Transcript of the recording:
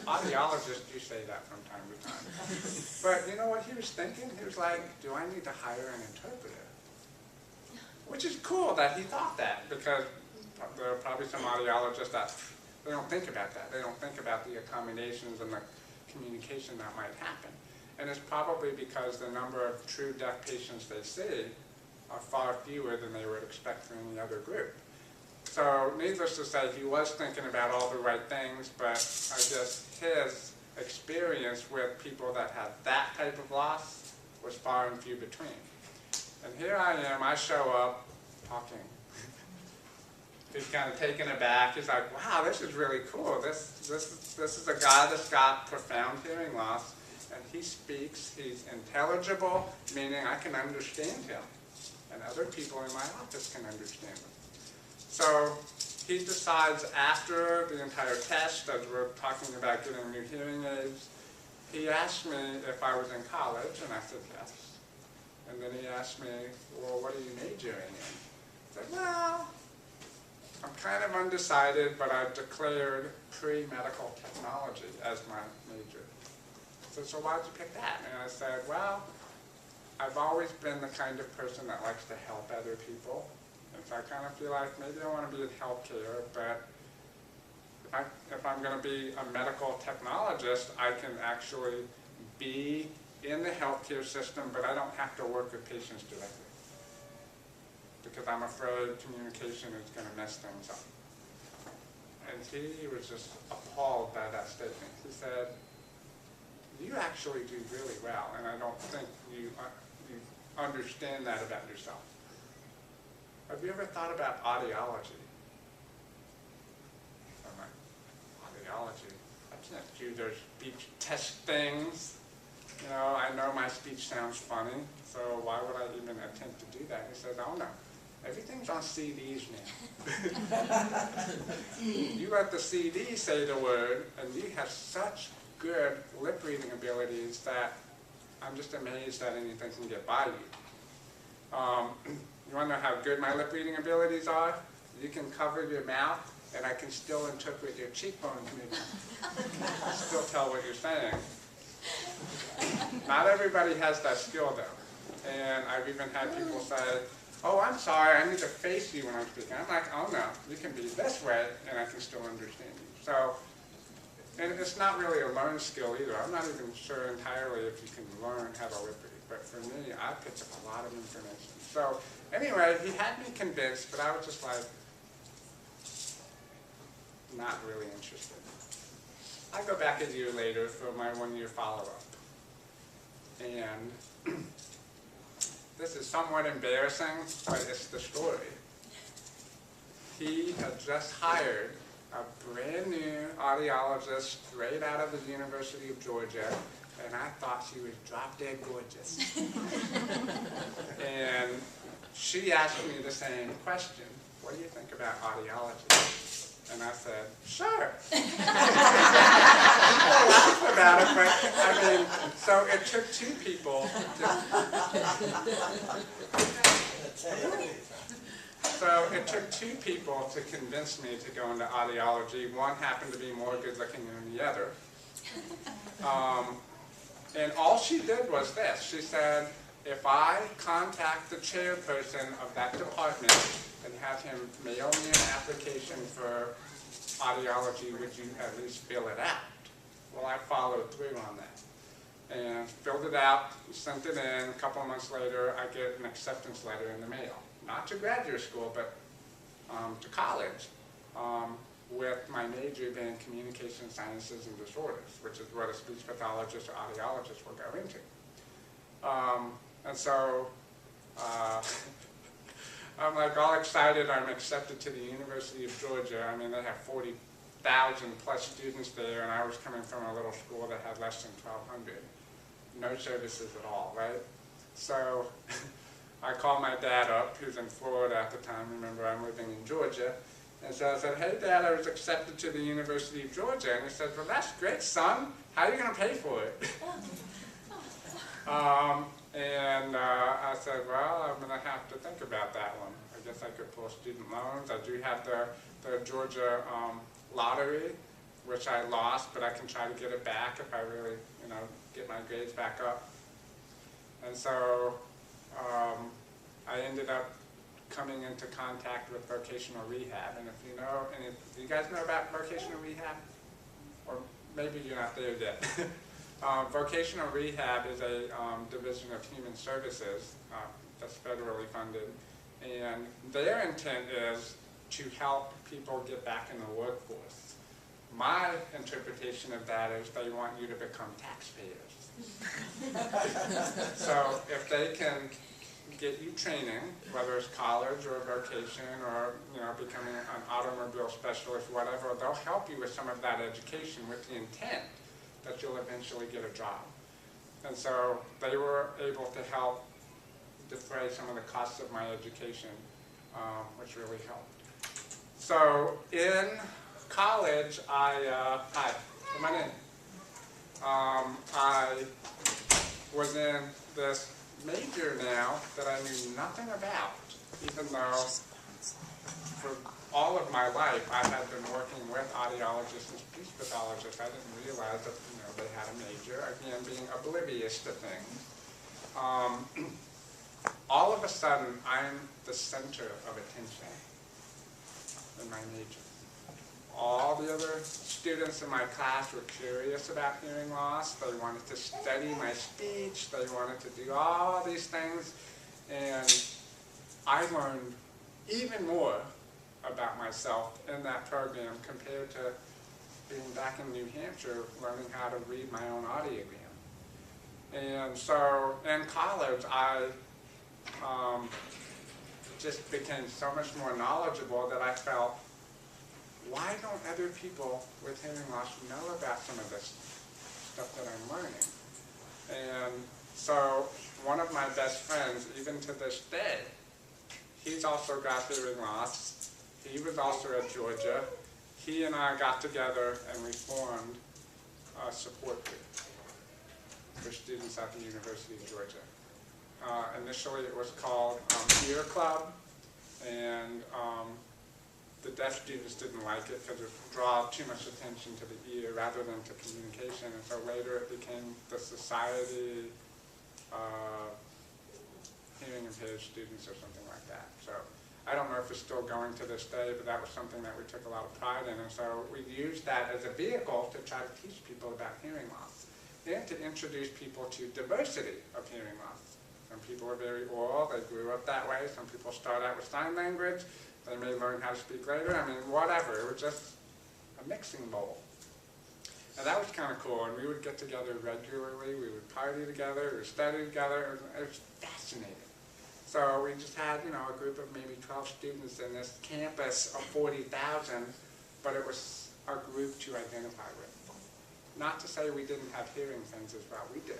Audiologists do say that from time to time. But you know what he was thinking? He was like, do I need to hire an interpreter? Which is cool that he thought that, because there are probably some audiologists that they don't think about that. They don't think about the accommodations and the communication that might happen. And it's probably because the number of true deaf patients they see are far fewer than they would expect from any other group. So needless to say, he was thinking about all the right things, but I guess his experience with people that had that type of loss was far and few between. And here I am, I show up talking. He's kind of taken aback. He's like, wow, this is really cool. This is a guy that's got profound hearing loss, and he speaks, he's intelligible, meaning I can understand him, and other people in my office can understand him. So he decides after the entire test, as we're talking about getting new hearing aids, he asked me if I was in college, and I said yes. And then he asked me, well, what are you majoring in? I said, well, I'm kind of undecided, but I've declared pre-medical technology as my major. I said, so why did you pick that? And I said, well, I've always been the kind of person that likes to help other people. And so I kind of feel like maybe I want to be in healthcare, but if I'm going to be a medical technologist, I can actually be in the healthcare system, but I don't have to work with patients directly, because I'm afraid communication is going to mess things up. And he was just appalled by that statement. He said, you actually do really well, and I don't think you understand that about yourself. Have you ever thought about audiology? I'm like, audiology? I can't do those speech test things. You know, I know my speech sounds funny, so why would I even attempt to do that? He says, oh no, everything's on CDs now. You let the CD say the word, and you have such good lip reading abilities that I'm just amazed that anything can get by you. You want to know how good my lip reading abilities are? You can cover your mouth, and I can still interpret your cheekbones movement. Still tell what you're saying. Not everybody has that skill though. And I've even had people say, oh, I'm sorry, I need to face you when I'm speaking. I'm like, oh no, you can be this way, and I can still understand you. So, and it's not really a learned skill either. I'm not even sure entirely if you can learn how to lip read. But for me, I picked up a lot of information. So anyway, he had me convinced, but I was just like, not really interested. I go back a year later for my 1-year follow-up. And this is somewhat embarrassing, but it's the story. He had just hired a brand new audiologist straight out of the University of Georgia, and I thought she was drop dead gorgeous. And she asked me the same question, what do you think about audiology? And I said, sure. I laughed about it, but I mean, so it took two people to convince me to go into audiology. One happened to be more good looking than the other. And all she did was this. She said, if I contact the chairperson of that department and have him mail me an application for audiology, would you at least fill it out? Well, I followed through on that. And filled it out, sent it in. A couple of months later, I get an acceptance letter in the mail. Not to graduate school, but to college, with my major being communication sciences and disorders, which is what a speech pathologist or audiologist will go into. And so I'm like all excited, I'm accepted to the University of Georgia. I mean, they have 40,000 plus students there, and I was coming from a little school that had less than 1,200. No services at all, right? So I called my dad up, who's in Florida at the time. Remember, I'm living in Georgia. And so I said, hey, Dad, I was accepted to the University of Georgia. And he said, well, that's great, son. How are you going to pay for it? I said, well, I'm going to have to think about that one. I guess I could pull student loans. I do have the Georgia lottery. which I lost, but I can try to get it back if I really, get my grades back up. And so I ended up coming into contact with vocational rehab. And if you know, do you guys know about vocational rehab? Or maybe you're not there yet. Vocational rehab is a division of Human Services that's federally funded. And their intent is to help people get back in the workforce. My interpretation of that is they want you to become taxpayers. So if they can get you training, whether it's college or vocation or becoming an automobile specialist, whatever, they'll help you with some of that education with the intent that you'll eventually get a job. And so they were able to help defray some of the costs of my education, which really helped. So in college, hi, come on in. I was in this major now that I knew nothing about, even though for all of my life I had been working with audiologists and speech pathologists. I didn't realize that they had a major, again being oblivious to things. All of a sudden I'm the center of attention in my major. All the other students in my class were curious about hearing loss. They wanted to study my speech. They wanted to do all these things. And I learned even more about myself in that program compared to being back in New Hampshire learning how to read my own audiogram. And so in college, I just became so much more knowledgeable that I felt, why don't other people with hearing loss know about some of this stuff that I'm learning? And so one of my best friends, even to this day, he's also got hearing loss. He was also at Georgia. He and I got together and we formed a support group for students at the University of Georgia. Initially it was called Ear Club, and the deaf students didn't like it because it drew too much attention to the ear rather than to communication, and so later it became the Society of Hearing Impaired Students or something like that. So I don't know if it's still going to this day, but that was something that we took a lot of pride in, and so we used that as a vehicle to try to teach people about hearing loss and to introduce people to diversity of hearing loss. Some people are very oral, they grew up that way. Some people start out with sign language. They may learn how to speak later. I mean, whatever. It was just a mixing bowl. And that was kind of cool. And we would get together regularly. We would party together. We would study together. It was fascinating. So we just had, a group of maybe 12 students in this campus of 40,000, but it was a group to identify with. Not to say we didn't have hearing things as well. We did.